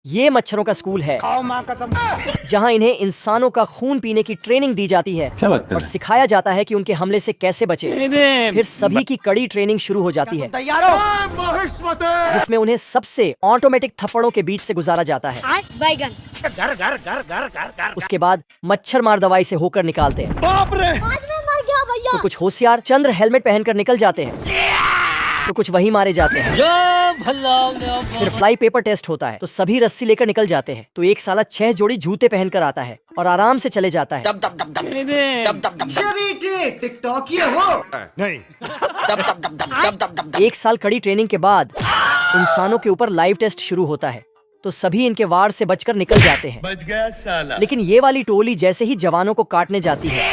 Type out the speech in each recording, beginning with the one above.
ये मच्छरों का स्कूल है जहाँ इन्हें इंसानों का खून पीने की ट्रेनिंग दी जाती है और सिखाया जाता है कि उनके हमले से कैसे बचे। फिर सभी की कड़ी ट्रेनिंग शुरू हो जाती है जिसमें उन्हें सबसे ऑटोमेटिक थप्पड़ों के बीच से गुजारा जाता है। उसके बाद मच्छर मार दवाई से होकर निकालते हैं। तो कुछ होशियार चंद्र हेलमेट पहनकर निकल जाते हैं, तो कुछ वही मारे जाते हैं। फिर फ्लाई पेपर टेस्ट होता है, तो सभी रस्सी लेकर निकल जाते हैं। तो एक साला 6 जोड़ी जूते पहनकर आता है और आराम से चले जाता है। एक साल कड़ी ट्रेनिंग के बाद इंसानों के ऊपर लाइव टेस्ट शुरू होता है, तो सभी इनके वार से बचकर निकल जाते हैं। बच गया साला। लेकिन ये वाली टोली जैसे ही जवानों को काटने जाती है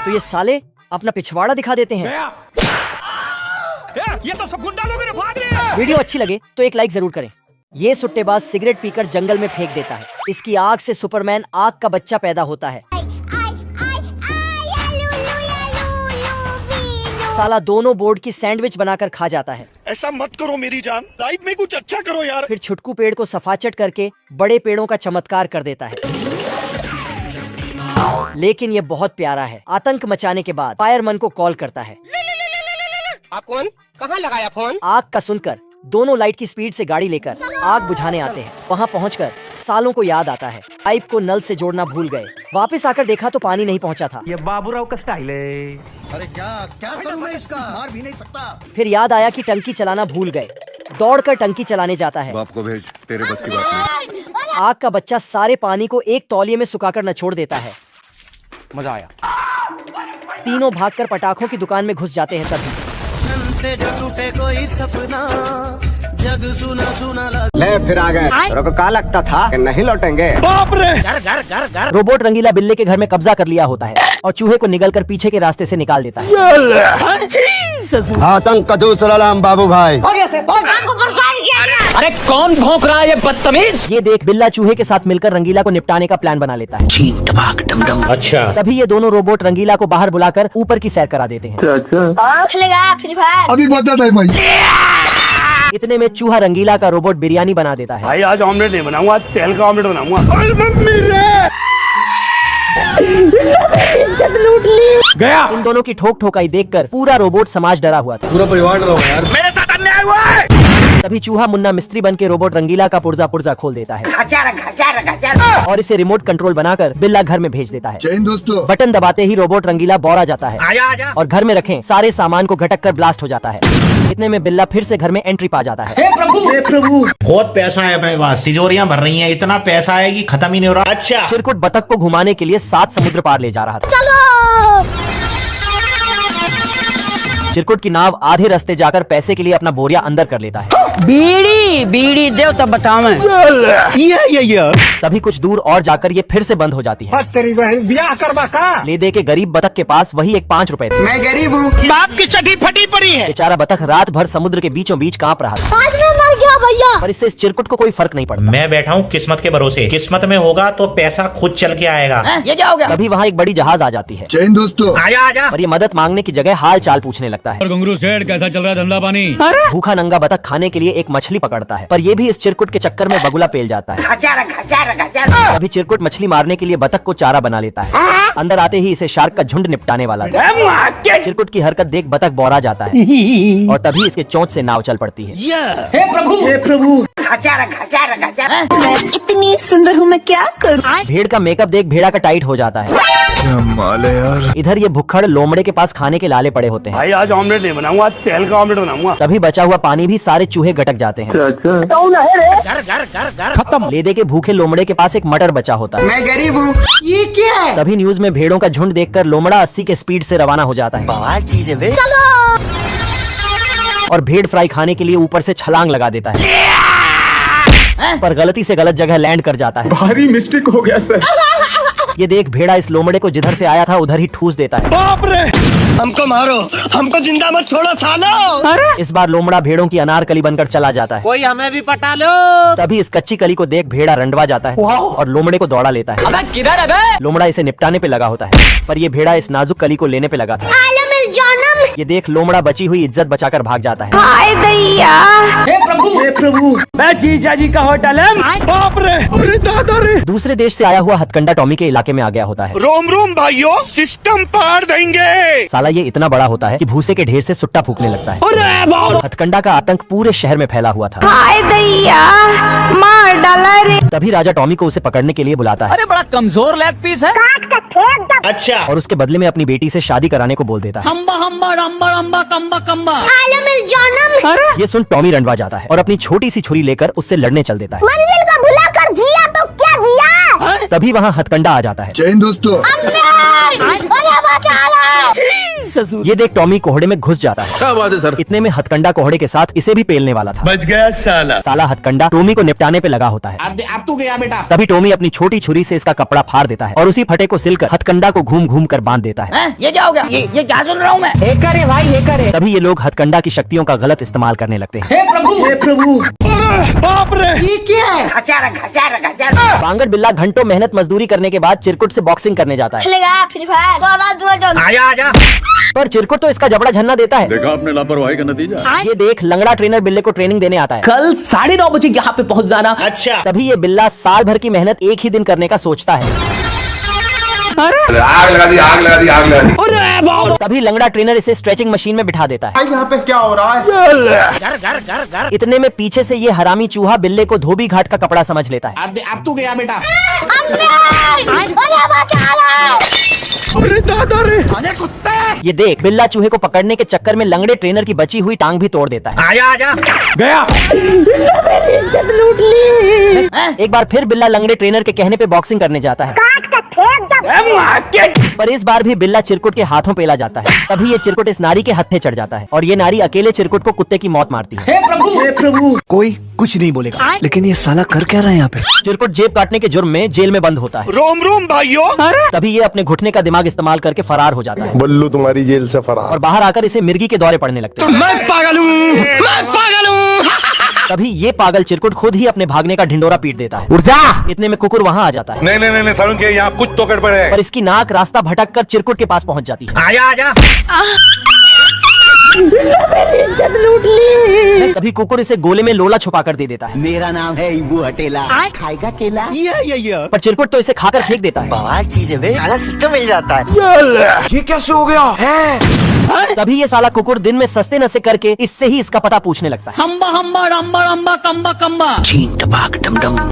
तो ये साले अपना पिछवाड़ा दिखा देते हैं। ये तो सब गुंडा लोग भाग रहे हैं। वीडियो अच्छी लगे तो एक लाइक जरूर करें। ये सुट्टेबाज सिगरेट पीकर जंगल में फेंक देता है। इसकी आग से सुपरमैन आग का बच्चा पैदा होता है। साला दोनों बोर्ड की सैंडविच बनाकर खा जाता है। ऐसा मत करो मेरी जान, लाइफ में कुछ अच्छा करो यार। फिर छुटकू पेड़ को सफाचट करके बड़े पेड़ों का चमत्कार कर देता है। लेकिन ये बहुत प्यारा है। आतंक मचाने के बाद फायरमैन को कॉल करता है। आप कौन? कहाँ लगाया फोन? आग का सुनकर दोनों लाइट की स्पीड से गाड़ी लेकर आग बुझाने आते हैं। वहाँ पहुंचकर सालों को याद आता है पाइप को नल से जोड़ना भूल गए। वापस आकर देखा तो पानी नहीं पहुंचा था। ये बाबूराव का स्टाइल है। अरे क्या करूं मैं इसका? मार भी नहीं सकता। फिर याद आया कि टंकी चलाना भूल गए। दौड़कर टंकी चलाने जाता है। बाप को भेज, तेरे बस की बात नहीं। आग का बच्चा सारे पानी को एक तौलिए में सुखाकर नचोड़ देता है। मजा आया। तीनों भागकर पटाखों की दुकान में घुस जाते हैं। तभी से जो टूटे कोई सपना, जग सुना सुना लगा। ले फिर आ गए। तेरे को क्या लगता था कि नहीं लौटेंगे? बाप रे। घर रोबोट रंगीला बिल्ले के घर में कब्जा कर लिया होता है और चूहे को निगलकर पीछे के रास्ते से निकाल देता है। आतंक का दूसरा नाम बाबू भाई। अरे कौन भौंक रहा है ये बदतमीज? ये देख बिल्ला चूहे के साथ मिलकर रंगीला को निपटाने का प्लान बना लेता है। अच्छा तभी ये दोनों रोबोट रंगीला को बाहर बुलाकर ऊपर की सैर करा देते हैं। अभी बता था भाई। इतने में चूहा रंगीला का रोबोट बिरयानी बना देता है। भाई आज ऑमलेट नहीं बनाऊंगा, तेल का ऑमलेट बनाऊंगा। गया। इन दोनों की ठोक ठोकाई देखकर पूरा रोबोट समाज डरा हुआ था। पूरा परिवार डरा हुआ यार। मेरे साथ अन्याय हुआ है। तभी चूहा मुन्ना मिस्त्री बन के रोबोट रंगीला का पुर्जा पुर्जा खोल देता है और इसे रिमोट कंट्रोल बनाकर बिल्ला घर में भेज देता है। जय हिंद दोस्तों। बटन दबाते ही रोबोट रंगीला बौरा जाता है आजा। और घर में रखे सारे सामान को घटक कर ब्लास्ट हो जाता है। इतने में बिल्ला फिर से घर में एंट्री पा जाता है। बहुत पैसा है अपने पास, तिजोरियां भर रही हैं, इतना पैसा है कि खत्म ही नहीं हो रहा। अच्छा चिरकुट बतख को घुमाने के लिए 7 समुद्र पार ले जा रहा था। चिरकुट की नाव आधे रास्ते जाकर पैसे के लिए अपना बोरिया अंदर कर लेता है। बीड़ी दे तब बताओ। तभी कुछ दूर और जाकर ये फिर से बंद हो जाती है। तेरी बहन ब्याह करवा का। ले दे के गरीब बतख के पास वही एक 5 रुपए थे। मैं गरीब हूँ। बाप की चटी फटी पड़ी है। बेचारा बतख रात भर समुद्र के बीचों बीच कांप रहा था। आज मैं मर गया भैया। पर इससे इस चिरकुट को कोई फर्क नहीं पड़ता। मैं बैठा हूँ किस्मत के भरोसे, किस्मत में होगा तो पैसा खुद चल के आएगा। ये क्या हो गया? तभी वहाँ एक बड़ी जहाज आ जाती है जय हिंद दोस्तों। आजा। और ये मदद मांगने की जगह हाल चाल पूछने लगता है। घुंगरू सेठ कैसा चल रहा है धंधा पानी? भूखा नंगा बतख खाने के लिए एक मछली पकड़ता है, पर ये भी इस चिरकुट के चक्कर में बगुला पेल जाता है। तभी चिरकुट मछली मारने के लिए बतख को चारा बना लेता है। अंदर आते ही इसे शार्क का झुंड निपटाने वाला था। चिरकुट की हरकत देख बतख बौरा जाता है और तभी इसके चोंच से नाव चल पड़ती है। हे प्रभु। इतनी सुंदर हूँ मैं क्या करूँ? भेड़ का मेकअप देख भेड़ा का टाइट हो जाता है। क्या माल है यार। इधर ये भुक्खड़ लोमड़े के पास खाने के लाले पड़े होते हैं। भाई आज ऑमलेट नहीं बनाऊंगा, तेल का ऑमलेट बनाऊंगा। तभी बचा हुआ पानी भी सारे चूहे गटक जाते हैं। घर खत्म। ले दे के भूखे लोमड़े के पास एक मटर बचा होता है। मैं गरीब हूँ। ये क्या है? तभी न्यूज में भेड़ों का झुंड देखकर लोमड़ा 80 के स्पीड से रवाना हो जाता है। बवाल चीज है बे। और भेड़ फ्राई खाने के लिए ऊपर से छलांग लगा देता है, पर गलती से गलत जगह लैंड कर जाता है। भारी मिस्टेक हो गया सर। ये देख भेड़ा इस लोमड़े को जिधर से आया था उधर ही ठूस देता है। बाप रे। हमको मारो, हमको जिंदा मत छोड़ो सालो। इस बार लोमड़ा भेड़ों की अनारकली बनकर चला जाता है। कोई हमें भी पटा लो। तभी इस कच्ची कली को देख भेड़ा रंडवा जाता है और लोमड़े को दौड़ा लेता है। अबे किधर है बे? लोमड़ा इसे निपटाने पे लगा होता है, पर ये भेड़ा इस नाजुक कली को लेने पे लगा था। ये देख लोमड़ा बची हुई इज्जत बचाकर भाग जाता है। हाय दैया। मैं जीजा जी का होटल है। बाप रे, अरे दादा रे। दूसरे देश से आया हुआ हथकंडा टॉमी के इलाके में आ गया होता है। रोम रोम भाइयों, सिस्टम पार देंगे। साला ये इतना बड़ा होता है कि भूसे के ढेर से सुट्टा फूकने लगता है। हथकंडा का आतंक पूरे शहर में फैला हुआ था। हाय दैया, मार डाला रे। तभी राजा टॉमी को उसे पकड़ने के लिए बुलाता है। अरे बड़ा कमजोर लेग पीस है। अच्छा, और उसके बदले में अपनी बेटी से शादी कराने को बोल देता है। हम्बा हम्बा रम्बा रम्बा कम्बा कम्बा। आलम जानम। ये सुन टॉमी रंडवा जाता है और अपनी छोटी सी छुरी लेकर उससे लड़ने चल देता है। मंजिल का भुला कर जिया तो क्या जिया। तभी वहाँ हथकंडा आ जाता है। जय हिंद दोस्तों। ये देख टॉमी कोहड़े में घुस जाता है। क्या बात है सर। इतने में हथकंडा कोहड़े के साथ इसे भी पेलने वाला था। बच गया साला। साला हथकंडा टॉमी को निपटाने पे लगा होता है। अब तू गया बेटा। तभी टॉमी अपनी छोटी छुरी से इसका कपड़ा फाड़ देता है और उसी फटे को सिलकर हथकंडा को घूम घूम कर बांध देता है। ये क्या हो गया? ये क्या सुन रहा हूँ मैं? हे करे भाई, हे करे। तभी ये लोग हथकंडा की शक्तियों का गलत इस्तेमाल करने लगते हैं। हे प्रभु। बाप रे। ये क्या है? बांगड़ बिल्ला घंटों मेहनत मजदूरी करने के बाद चिरकुट से बॉक्सिंग करने जाता है। खेलेगा फ्री फायर। आजा आजा। पर चिरकुट तो इसका जबड़ा झन्ना देता है। देखा आपने लापरवाही का नतीजा। ये देख लंगड़ा ट्रेनर बिल्ले को ट्रेनिंग देने आता है। कल 9:30 बजे यहाँ पे पहुँच जाना। अच्छा, तभी ये बिल्ला साल भर की मेहनत एक ही दिन करने का सोचता है। आग लगा दी, आग लगा दी, आग लगा दी। अरे बाप। तभी लंगड़ा ट्रेनर इसे स्ट्रेचिंग मशीन में बिठा देता है। यहाँ पे क्या हो रहा है? घर। इतने में पीछे से ये हरामी चूहा बिल्ले को धोबी घाट का कपड़ा समझ लेता है। अब तू गया बेटा। अरे दादा रे। ये देख बिल्ला चूहे को पकड़ने के चक्कर में लंगड़े ट्रेनर की बची हुई टांग भी तोड़ देता है। आजा आजा। गया। एक बार फिर बिल्ला लंगड़े ट्रेनर के कहने पे बॉक्सिंग करने जाता है। पर इस बार भी बिल्ला चिरकुट के हाथों पेला जाता है। तभी ये चिरकुट इस नारी के हत्थे चढ़ जाता है और ये नारी अकेले चिरकुट को कुत्ते की मौत मारती है। हे प्रभु। कोई कुछ नहीं बोलेगा, लेकिन ये साला कर क्या रहा है यहाँ पे? चिरकुट जेब काटने के जुर्म में जेल में बंद होता है। रोम रोम भाइयों। तभी ये अपने घुटने का दिमाग इस्तेमाल करके फरार हो जाता है बल्लू तुम्हारी जेल से फरार। और बाहर आकर इसे मिर्गी के दौरे पड़ने लगते हैं। मैं पागल हूँ। तभी ये पागल चिरकुट खुद ही अपने भागने का ढिंडोरा पीट देता है। इतने में कुकुर वहाँ आ जाता है। नहीं सारुण के यहाँ कुछ तो गड़बड़ है। पर इसकी नाक रास्ता भटक कर चिरकुट के पास पहुँच जाती है। आजा आजा। तभी कुकुर इसे गोले में लोला छुपा कर दे देता है। मेरा नाम है इबू हटेला। खाएगा केला? पर चिरकुट तो इसे खाकर फेंक देता है। बवाल चीज है, साला सिस्टम मिल जाता है। ये कैसे हो गया है? तभी ये साला कुकुर दिन में सस्ते नशे करके इससे ही इसका पता पूछने लगता है। हम्बा हम्बा रम्बा रम्बा कम्बा कम्बा।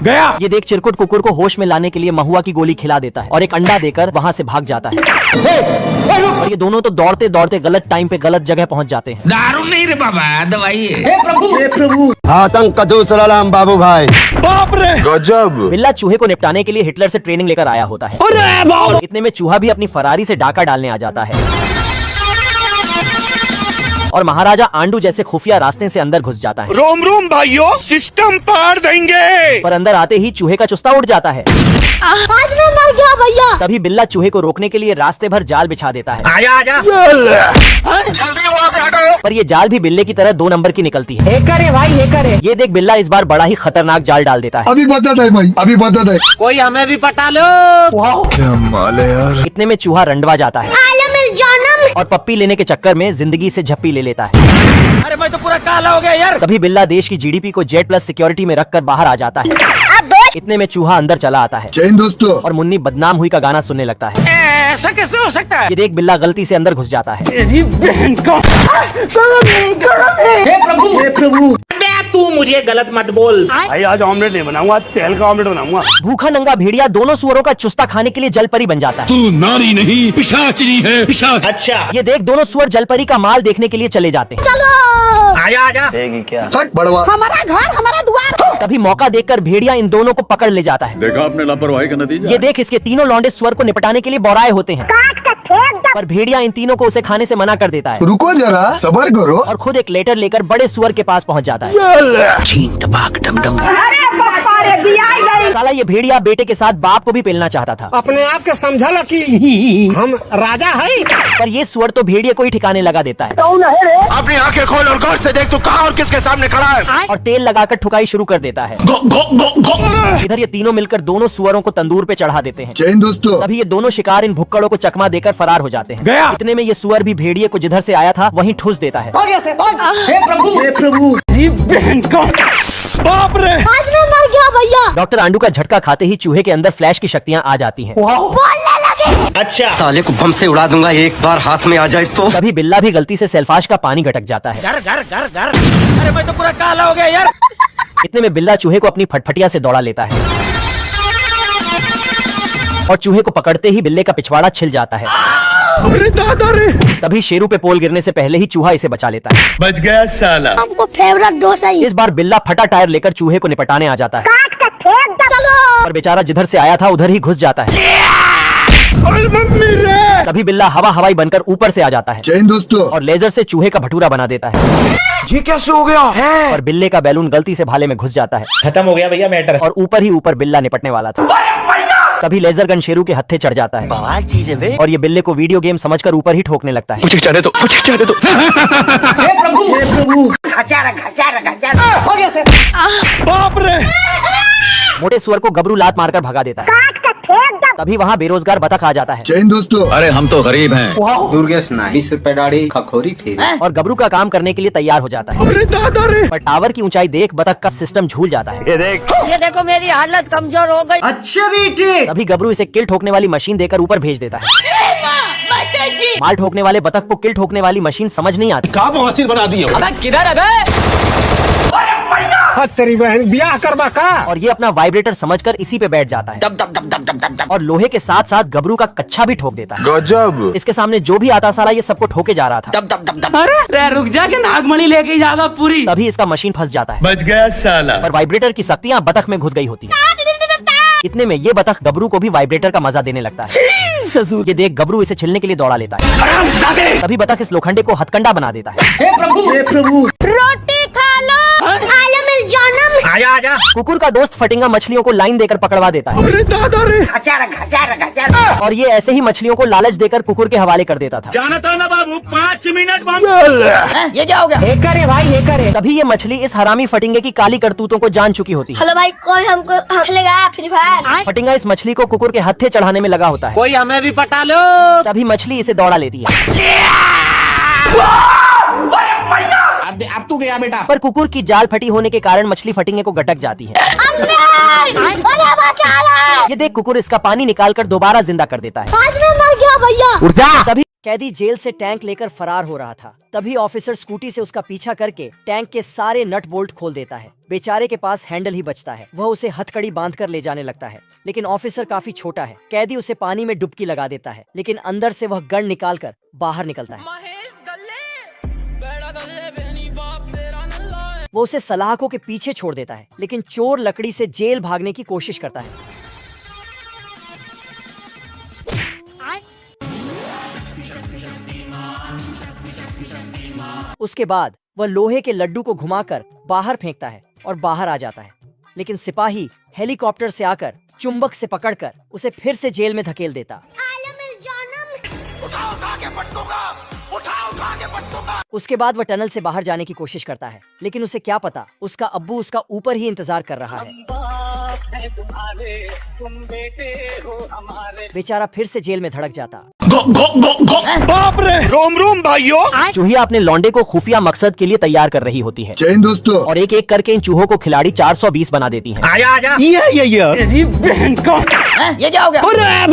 गया। ये देख चिरकुट कुकुर को होश में लाने के लिए महुआ की गोली खिला देता है और एक अंडा देकर वहाँ से भाग जाता है। और ये दोनों तो दौड़ते दौड़ते गलत टाइम पे गलत जगह पहुँच जाते हैं। दारू नहीं रे बाबा, दवाई है। हे प्रभु। आतंक का दूसरा नाम बाबू भाई। बाप रे। गजब। बिल्ला चूहे को निपटाने के लिए हिटलर से ट्रेनिंग लेकर आया होता है। अरे बाप। इतने में चूहा भी अपनी फरारी से डाका डालने आ जाता है और महाराजा आंडू जैसे खुफिया रास्ते से अंदर घुस जाता है। रोम रोम भाइयों, सिस्टम पार देंगे। पर अंदर आते ही चूहे का चुस्ता उड़ जाता है। आज मैं मर गया भैया। तभी बिल्ला चूहे को रोकने के लिए रास्ते भर जाल बिछा देता है। आजा आजा। पर ये जाल भी बिल्ले की तरह 2 नंबर की निकलती है। हे करे भाई, हे करे। ये देख बिल्ला इस बार बड़ा ही खतरनाक जाल डाल देता है। अभी बता दे भाई, अभी बता दे। कोई हमें भी पटा लो। क्या माल है यार। इतने में चूहा रंडवा जाता है आलम जानम। और पप्पी लेने के चक्कर में जिंदगी से झप्पी ले लेता है। अरे मैं तो पूरा काला हो गया यार। तभी बिल्ला देश की जीडीपी को जेड प्लस सिक्योरिटी में रखकर बाहर आ जाता है। इतने में चूहा अंदर चला आता है जय हिंद दोस्तों। और मुन्नी बदनाम हुई का गाना सुनने लगता है। ऐसा कैसे हो सकता है? ये देख बिल्ला गलती से अंदर घुस जाता है। हे प्रभु। तू मुझे गलत मत बोल। भाई आज ऑमलेट नहीं बनाऊंगा, तेल का ऑमलेट बनाऊंगा। भूखा नंगा भेड़िया दोनों सुअरों का चुस्ता खाने के लिए जलपरी बन जाता है। तू नारी नहीं पिशाचनी है, पिशाच। अच्छा, ये देख दोनों सुअर जलपरी का माल देखने के लिए चले जाते हैं। चलो। आजा आजा। बड़वा। हमारा घर हमारा द्वार। तभी मौका देखकर भेड़िया इन दोनों को पकड़ ले जाता है। देखा आपने लापरवाही का नतीजा। ये देख इसके तीनों लौंडे सुअर को निपटाने के लिए बौराए होते हैं। पर भेड़िया इन तीनों को उसे खाने से मना कर देता है रुको जरा, सबर करो। और खुद एक लेटर लेकर बड़े सुअर के पास पहुंच जाता है। अरे पापा अरे दिया नहीं। साला ये भेड़िया बेटे के साथ बाप को भी पेलना चाहता था, अपने आप के समझा कि हम राजा है। पर ये सुअर तो भेड़िए को ही ठिकाने लगा देता है अपनी आंखें खोल और गौर से देख तू कहाँ और किसके सामने खड़ा है। और तेल लगाकर ठुकाई शुरू कर देता है। इधर ये तीनों मिलकर दोनों सुअरों को तंदूर पे चढ़ा देते हैं। दोस्तों तभी ये दोनों शिकार इन भुक्कड़ों को चकमा देकर फरार हो जाते हैं। गया। इतने में ये सुअर भी भेड़िए को जिधर से आया था वहीं ठुस देता है। हे प्रभु जी बहन का बाप रे। आज मैं मर गया भैया। डॉक्टर आंडू का झटका खाते ही चूहे के अंदर फ्लैश की शक्तियाँ आ जाती हैं। बोलने लगे। अच्छा साले को बम से उड़ा दूंगा एक बार हाथ में आ जाए तो। तभी बिल्ला भी गलती से सेल्फाश का पानी गटक जाता है। घर घर घर घर। अरे मैं तो पूरा काला हो गया यार। इतने में बिल्ला चूहे को अपनी फटफटिया से दौड़ा लेता है और चूहे को पकड़ते ही बिल्ले का पिछवाड़ा छिल जाता है। अरे दादा रे। तभी शेरू पे पोल गिरने से पहले ही चूहा इसे बचा लेता है। बच गया साला। हमको फेवरेट डोसा ही। इस बार बिल्ला फटा टायर लेकर चूहे को निपटाने आ जाता है, काट के फेंक दो। चलो। पर बेचारा जिधर से आया था उधर ही घुस जाता है। अरे मम्मी रे। तभी बिल्ला हवा हवाई बनकर ऊपर से आ जाता है दोस्तों और लेजर से चूहे का भटूरा बना देता है। ये कैसे हो गया है? और बिल्ले का बैलून गलती से भाले में घुस जाता है खत्म हो गया भैया मैटर। और ऊपर ही ऊपर बिल्ला निपटने वाला था। तभी लेजर गन शेरू के हत्थे चढ़ जाता है बवाल चीज है बे। और ये बिल्ले को वीडियो गेम समझकर ऊपर ही ठोकने लगता है। मुझे जाने दो, मुझे जाने दो। हे प्रभु बाप रे। मोटे सुअर को गबरू लात मारकर भगा देता है। काट के फेंक दो। तभी वहाँ बेरोजगार बतख आ जाता है दोस्तों अरे हम तो गरीब हैं। दुर्गेश ना 20 रुपए दाढ़ी खखोरी फिर। और गबरू का काम करने के लिए तैयार हो जाता है। अरे दादा रे। पर टावर की ऊंचाई देख बतख का सिस्टम झूल जाता है। ये देखो मेरी हालत कमजोर हो गई। अच्छा बेटे। तभी गबरू इसे किल ठोकने वाली मशीन देकर ऊपर भेज देता है। माल ठोकने वाले बतख को किल ठोकने वाली मशीन समझ नहीं आती। का बवासीर बना दिए। किधर है तेरी बहन ब्याह करवा का। और ये अपना वाइब्रेटर समझकर इसी पे बैठ जाता है और लोहे के साथ साथ गबरू का कच्छा भी ठोक देता है। गजब। इसके सामने जो भी आता साला ये सबको ठोके जा रहा था। अरे रुक जा के नागमणि लेके जाएगा पूरी। तभी इसका मशीन फंस जाता है बच गया साला। पर वाइब्रेटर की शक्तियाँ बतख में घुस गई होती है। इतने में ये बतख गबरू को भी वाइब्रेटर का मजा देने लगता है। ये देख गबरू इसे छिलने के लिए दौड़ा लेता है। तभी बतख इस लोखंडे को हथकंडा बना देता है। हे प्रभु। रोटी खा लो। आलू मिल जानम। आजा आजा। कुकुर का दोस्त फटिंगा मछलियों को लाइन देकर पकड़वा देता है अरे दादा रे। और ये ऐसे ही मछलियों को लालच देकर कुकुर के हवाले कर देता था। जाना था ना बाबू 5 मिनट। ये क्या हो गया? हेकर है भाई, हेकर है। तभी ये मछली इस हरामी फटिंगे की काली करतूतों को जान चुकी होती है। हेलो भाई, कोई हमको खेलेगा फ्री फायर? फटिंगा इस मछली को कुकुर के हत्थे चढ़ाने में लगा होता है। कोई हमें भी पटा लो। तभी मछली इसे दौड़ा लेती है अब तू गया बेटा। पर कुकुर की जाल फटी होने के कारण मछली फटिंगे को गटक जाती है। ये देख कुकुर इसका पानी निकालकर दोबारा जिंदा कर देता है। आज मैं मर गया भैया। तभी कैदी जेल से टैंक लेकर फरार हो रहा था। तभी ऑफिसर स्कूटी से उसका पीछा करके टैंक के सारे नट बोल्ट खोल देता है। बेचारे के पास हैंडल ही बचता है। वह उसे हथकड़ी बांधकर ले जाने लगता है, लेकिन ऑफिसर काफी छोटा है। कैदी उसे पानी में डुबकी लगा देता है, लेकिन अंदर से वह गन निकालकर बाहर निकलता है। वो उसे सलाखों के पीछे छोड़ देता है, लेकिन चोर लकड़ी से जेल भागने की कोशिश करता है। उसके बाद वह लोहे के लड्डू को घुमाकर बाहर फेंकता है और बाहर आ जाता है, लेकिन सिपाही हेलीकॉप्टर से आकर चुंबक से पकड़कर उसे फिर से जेल में धकेल देता। उसके बाद वह टनल से बाहर जाने की कोशिश करता है, लेकिन उसे क्या पता उसका अब्बू उसका ऊपर ही इंतजार कर रहा है। बेचारा फिर से जेल में धड़क जाता। बाप रे। रोम रोम भाइयों। चूहिया अपने लौंडे को खुफिया मकसद के लिए तैयार कर रही होती है दोस्तों और एक एक करके इन चूहों को खिलाड़ी 420 बना देती हैं। आजा आजा। ये बहन का। ये क्या हो गया?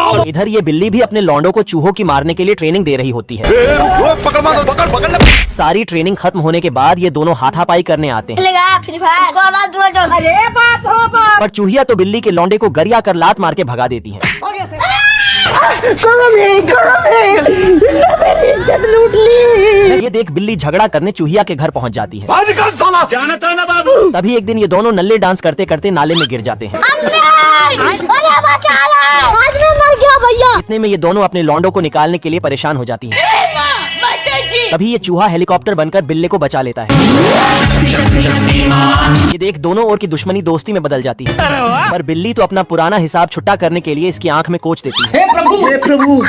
और इधर ये बिल्ली भी अपने लौंडों को चूहों की मारने के लिए ट्रेनिंग दे रही होती है। पकड़। सारी ट्रेनिंग खत्म होने के बाद ये दोनों हाथापाई करने आते हैं। खेलेगा फ्री फायर? अरे बाप हो बाप। पर चूहिया तो बिल्ली के लौंडे को गरिया कर लात मार के भगा देती है। ये देख बिल्ली झगड़ा करने चूहिया के घर पहुंच जाती है। जाना था ना बाबू। तभी एक दिन ये दोनों नल्ले डांस करते करते नाले में गिर जाते हैं। आज मैं मर गया भैया। इतने में ये दोनों अपने लौंडों को निकालने के लिए परेशान हो जाती हैं। तभी ये चूहा हेलीकॉप्टर बनकर बिल्ली को बचा लेता है। ये देख, दोनों ओर की दुश्मनी दोस्ती में बदल जाती है। पर बिल्ली तो अपना पुराना हिसाब छुट्टा करने के लिए इसकी आंख में कोच देती है। हे प्रभु